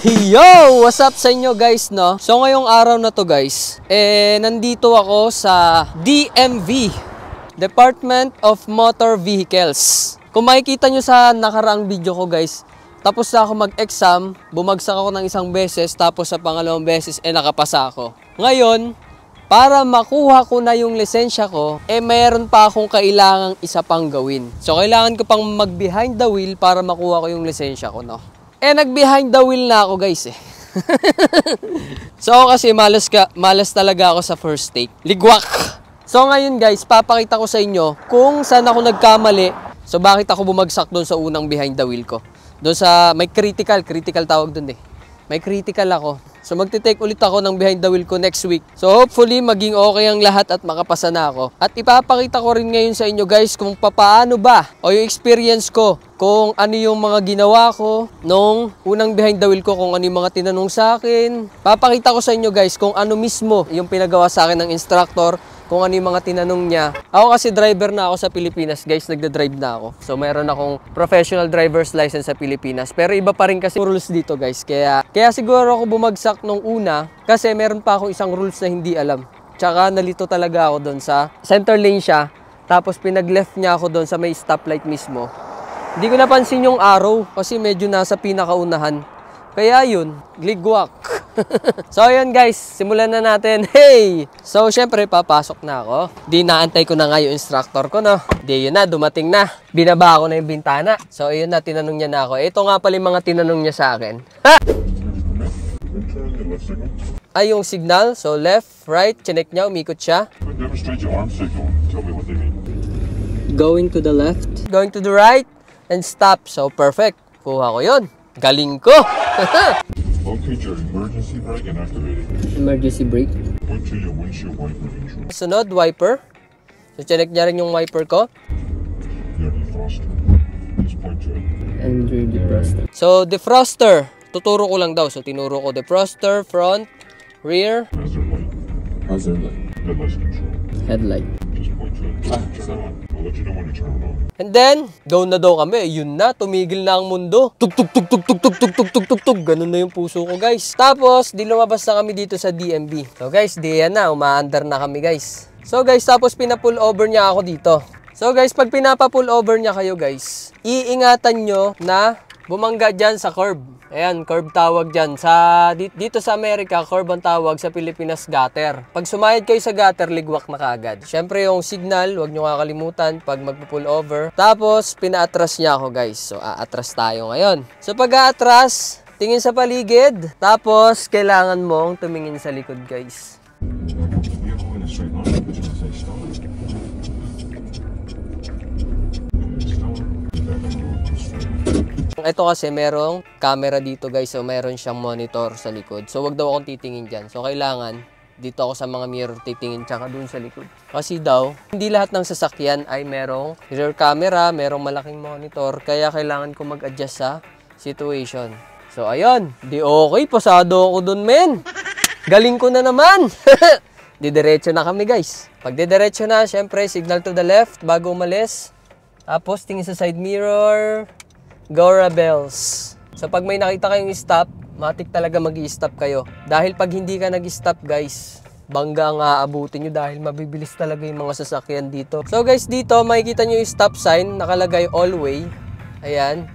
Yo! What's up sa inyo guys, no? So ngayong araw na to guys, nandito ako sa DMV, Department of Motor Vehicles. Kung makikita nyo sa nakaraang video ko guys, tapos na ako mag-exam, bumagsak ako ng isang beses, tapos sa pangalawang beses, nakapasa ako. Ngayon, para makuha ko na yung lisensya ko, mayroon pa akong kailangang isa pang gawin. So kailangan ko pang mag-behind the wheel para makuha ko yung lisensya ko, no? Nag-behind the wheel na ako guys So kasi malas talaga ako sa first take. Ligwak! So ngayon guys, papakita ko sa inyo kung saan ako nagkamali. So bakit ako bumagsak doon sa unang behind the wheel ko. Doon sa may critical tawag doon May critical ako. So magte-take ulit ako ng behind the wheel ko next week. So hopefully maging okay ang lahat at makapasa na ako. At ipapakita ko rin ngayon sa inyo guys kung paano ba o yung experience ko, kung ano yung mga ginawa ko nung unang behind the wheel ko, kung ano yung mga tinanong sa akin. Papakita ko sa inyo guys kung ano mismo yung pinagawa sa akin ng instructor, kung ano yung mga tinanong niya. Ako kasi driver na ako sa Pilipinas guys, nagda-drive na ako. So meron akong professional driver's license sa Pilipinas. Pero iba pa rin kasi rules dito guys. Kaya siguro ako bumagsak nung una kasi meron pa akong isang rules na hindi alam. Tsaka nalito talaga ako doon sa center lane siya. Tapos pinag-left niya ako doon sa may stoplight mismo. Hindi ko napansin yung arrow kasi medyo nasa pinakaunahan. Kaya yun, gligwak. So ayun guys, simulan na natin. Hey! So syempre papasok na ako. Di naantay ko na nga yung instructor ko, no? Di yun na, dumating na. Binaba ko na yung bintana. So ayun na, tinanong niya na ako. Ito nga pala yung mga tinanong niya sa akin. Ha! Ay, yung signal. So left, right, chinek niya, umikot siya. Going to the left. Going to the right. And stop. So perfect. Kuha ko yun. Galing ko. Locate your emergency brake and activate it. Emergency brake. Point to your windshield wiper neutral. Sunod, wiper. So, check niya rin yung wiper ko. Your defroster. Just point to it. And your defroster. So, defroster. Tuturo ko lang daw. So, tinuro ko defroster, front, rear. Hazard light. Hazard light. Headlights control. Headlight. Just point to it. Turn it on. I'll let you know when to turn it on. And then, go na daw kami. Yun na, tumigil na ang mundo. Tug, tug, tug, tug, tug, tug, tug, tug, tug, tug, tug. Ganun na yung puso ko, guys. Tapos, di lumabas na kami dito sa DMV. So, guys, di yan na. Uma-under na kami, guys. So, guys, tapos pina-pull over niya ako dito. So, guys, pag pinapa-pull over niya kayo, guys, iingatan nyo na bumangga dyan sa curb. Ayan, curb tawag dyan. Dito sa Amerika, curb ang tawag, sa Pilipinas, gutter. Pag sumayad kayo sa gutter, ligwak na kaagad. Siyempre, yung signal, huwag nyo kakalimutan pag magpo-pull over. Tapos, pina-atras niya ako, guys. So, aatras tayo ngayon. So, pag aatras, tingin sa paligid. Tapos, kailangan mong tumingin sa likod, guys. Ito kasi merong camera dito guys, so meron siyang monitor sa likod. So wag daw akong titingin dyan. So kailangan dito ako sa mga mirror titingin tsaka dun sa likod. Kasi daw, hindi lahat ng sasakyan ay merong rear camera, merong malaking monitor. Kaya kailangan ko mag-adjust sa situation. So ayun, di okay, pasado ako dun men. Galing ko na naman. Didiretso na kami guys. Pag didiretso na, syempre signal to the left bago umalis. Tapos tingin sa side mirror. Go Rebels. So pag may nakita kayong stop, matik talaga mag-i-stop kayo. Dahil pag hindi ka nag-stop guys, bangga ang aabutin nyo dahil mabibilis talaga yung mga sasakyan dito. So guys, dito makikita nyo yung stop sign, nakalagay all way. Ayan.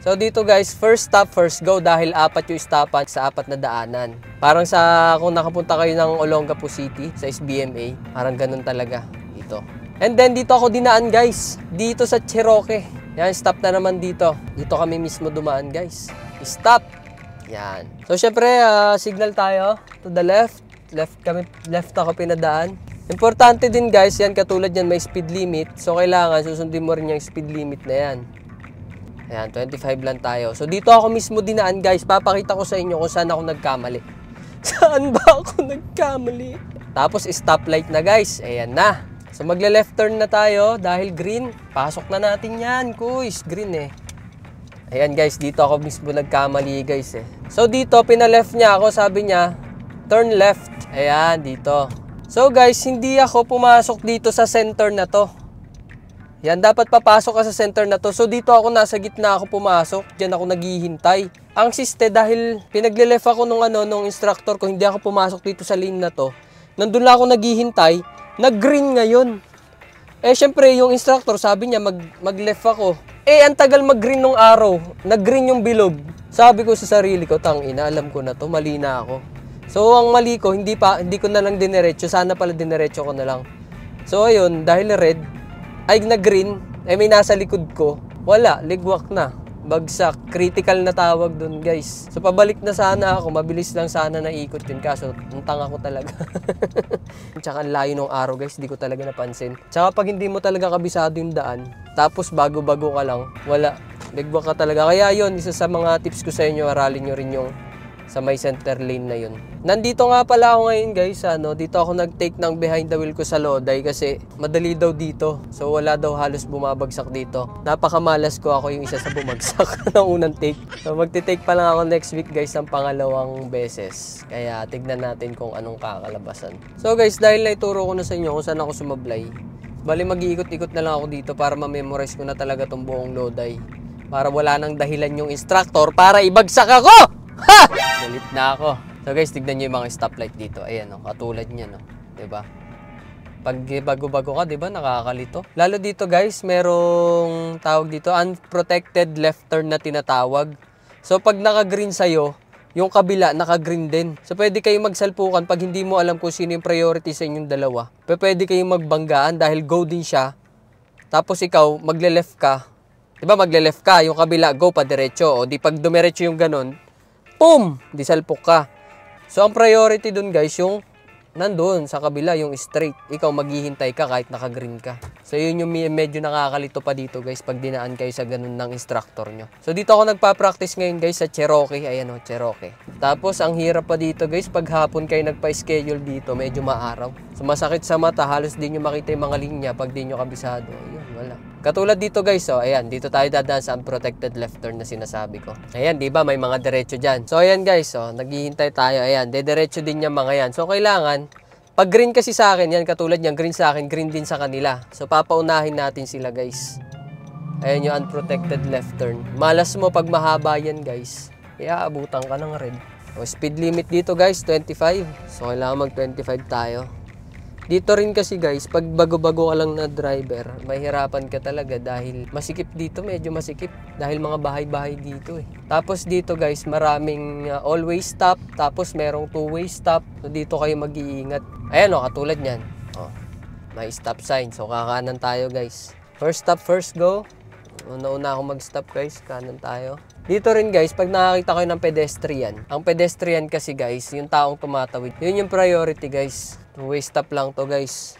So dito guys, first stop, first go dahil apat yung stopan sa apat na daanan. Parang sa kung nakapunta kayo ng Olongapo City sa SBMA, parang ganun talaga dito. And then dito ako dinaan guys, dito sa Cherokee. Yan, stop na naman dito. Dito kami mismo dumaan, guys. Stop. Yan. So, syempre, signal tayo to the left. Left ako pinadaan. Importante din, guys, yan, katulad yan, may speed limit. So, kailangan susundin mo rin yung speed limit na yan. Ayan, 25 lang tayo. So, dito ako mismo dinaan, guys. Papakita ko sa inyo kung saan ako nagkamali. Saan ba ako nagkamali? Tapos, stoplight na, guys. Ayan na. So magle-left turn na tayo dahil green. Pasok na natin yan, kuys. Green eh. Ayan guys, dito ako mismo nagkamali guys eh. So dito, pina-left niya ako. Sabi niya, turn left. Ayan, dito. So guys, hindi ako pumasok dito sa center na to. Yan, dapat papasok ka sa center na to. So dito ako, nasa gitna ako pumasok. Diyan ako naghihintay. Ang siste, dahil pinagle-left ako nung instructor ko, hindi ako pumasok dito sa lane na to. Nandun lang ako naghihintay, nag-green ngayon. Eh syempre, yung instructor sabi niya mag-left ako. Eh ang tagal mag-green nung araw, nag-green yung bilog. Sabi ko sa sarili ko, tangina, alam ko na to, mali na ako. So ang mali ko, hindi ko na lang dinerecho, sana pala dinerecho ko na lang. So ayun, dahil red, ay nag-green, eh may nasa likod ko, wala, ligwak na. Bagsak, critical na tawag dun guys. So pabalik na sana ako, mabilis lang sana na ikot yun, kaso ang tanga ko talaga. Tsaka ang layo ng araw guys, di ko talaga napansin. Tsaka pag hindi mo talaga kabisado yung daan, tapos bago-bago ka lang, wala, ligwak ka talaga. Kaya yun, isa sa mga tips ko sa inyo, aralin nyo rin yung sa may center lane na yun. Nandito nga pala ako ngayon guys, dito ako nag-take ng behind the wheel ko sa Lodi kasi madali daw dito. So wala daw halos bumabagsak dito. Napakamalas ko, ako yung isa sa bumagsak ng unang take. So magti-take pa lang ako next week guys ng pangalawang beses. Kaya tignan natin kung anong kakalabasan. So guys, dahil naituro ko na sa inyo kung saan ako sumablay, bali mag-iikot-ikot na lang ako dito para ma-memorize ko na talaga tong buong Lodi. Para wala nang dahilan yung instructor para ibagsak ako! Ha! Galit na ako. So guys, tignan nyo yung mga stoplight dito. Ayan, katulad niya, no? Diba? Pag bago-bago ka, diba, nakakalito. Lalo dito guys, merong tawag dito, unprotected left turn na tinatawag. So pag naka-green sa'yo, yung kabila, naka-green din. So pwede kayong magsalpukan pag hindi mo alam kung sino yung priority sa inyong dalawa. Pwede kayong magbanggaan dahil go din siya. Tapos ikaw, magle-left ka. Diba, magle-left ka, yung kabila, go pa diretso. O di pag dumiretso yung ganun, boom! Di salpok ka. So, ang priority dun guys, yung nandun sa kabila, yung straight. Ikaw maghihintay ka kahit naka-green ka. So, yun yung medyo nakakalito pa dito guys pag dinaan kayo sa ganun ng instructor nyo. So, dito ako nagpa-practice ngayon guys sa Cherokee. Ayan o, Cherokee. Tapos, ang hirap pa dito guys, pag hapon kayo nagpa-schedule dito, medyo maaraw. So, masakit sa mata, halos di nyo makita yung mga linya pag di nyo kabisado. Ayun, wala. Katulad dito guys, so ayan, dito tayo dadaan sa unprotected left turn na sinasabi ko. Ayan, di ba, may mga diretso dyan. So ayan guys, so naghihintay tayo, ayan, dediretso din yung mga yan. So kailangan, pag green kasi sa akin, yan katulad yan, green sa akin, green din sa kanila. So papaunahin natin sila guys. Ayan yung unprotected left turn. Malas mo pag mahaba yan guys, iaabutan ka ng red. O, speed limit dito guys, 25. So kailangan mag 25 tayo. Dito rin kasi guys, pag bago-bago ka lang na driver, mahirapan ka talaga dahil masikip dito, medyo masikip. Dahil mga bahay-bahay dito eh. Tapos dito guys, maraming all-way stop, tapos merong two-way stop. So dito kayo mag-iingat. Ayan o, katulad nyan. O, may stop sign. So kakanan tayo guys. First stop, first go. Una ako mag-stop guys, kanan tayo. Dito rin guys, pag nakakita kayo ng pedestrian, ang pedestrian kasi guys, yung taong tumatawid, yun yung priority guys. Two-way stop lang to guys.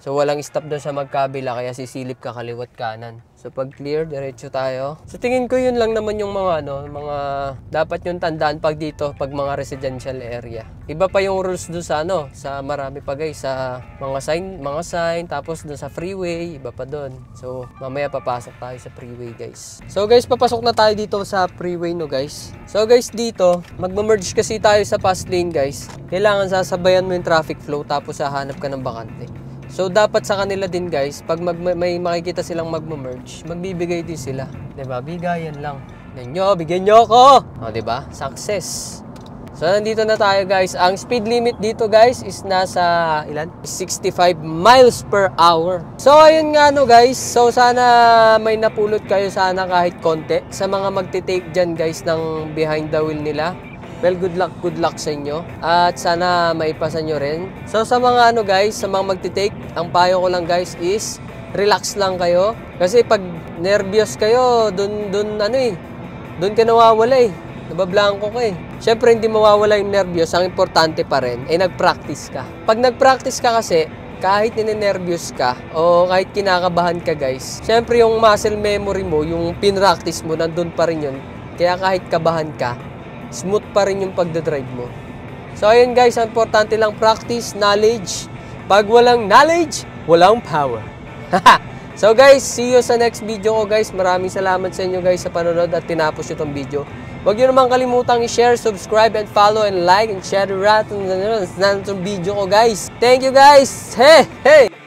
So walang stop doon sa magkabila, kaya sisilip ka kaliwat kanan. So pag clear, diretso tayo. So tingin ko yun lang naman yung mga mga dapat yung tandaan pag dito, pag mga residential area. Iba pa yung rules doon sa sa marami pa guys, sa mga sign, tapos doon sa freeway, iba pa doon. So mamaya papasok tayo sa freeway guys. So guys, papasok na tayo dito sa freeway no guys. So guys, dito, magma-merge kasi tayo sa fast lane guys. Kailangan sasabayan mo yung traffic flow tapos hahanap ka ng bakante. So, dapat sa kanila din guys, pag may makikita silang magma-merge, magbibigay din sila. Diba? Bigayan lang. Bigyan nyo ako! O, diba? Success! So, nandito na tayo guys. Ang speed limit dito guys is nasa, 65 miles per hour. So, ayun nga no guys. So, sana may napulot kayo sana kahit konti. Sa mga magte-take dyan guys ng behind the wheel nila. Well, good luck sa inyo. At sana maipasa nyo rin. So sa mga guys, sa mga magti-take, ang payo ko lang guys is relax lang kayo. Kasi pag nervyos kayo, dun ka nawawala eh. Nabablanko ka eh. Siyempre hindi mawawala yung nervyos. Ang importante pa rin ay nag-practice ka. Pag nag-practice ka kasi, kahit ninenervyos ka o kahit kinakabahan ka guys, siyempre yung muscle memory mo, yung pinractice mo, nandun pa rin yun. Kaya kahit kabahan ka, smooth pa rin yung pagdadrive mo. So ayun guys, importante lang practice, knowledge. Pag walang knowledge, walang power. So guys, see you sa next video ko guys. Maraming salamat sa inyo guys sa panonood at tinapos nyo tong video. Huwag nyo naman kalimutang i-share, subscribe, and follow, and like, and share the rat ng video ko guys. Thank you guys! Hey!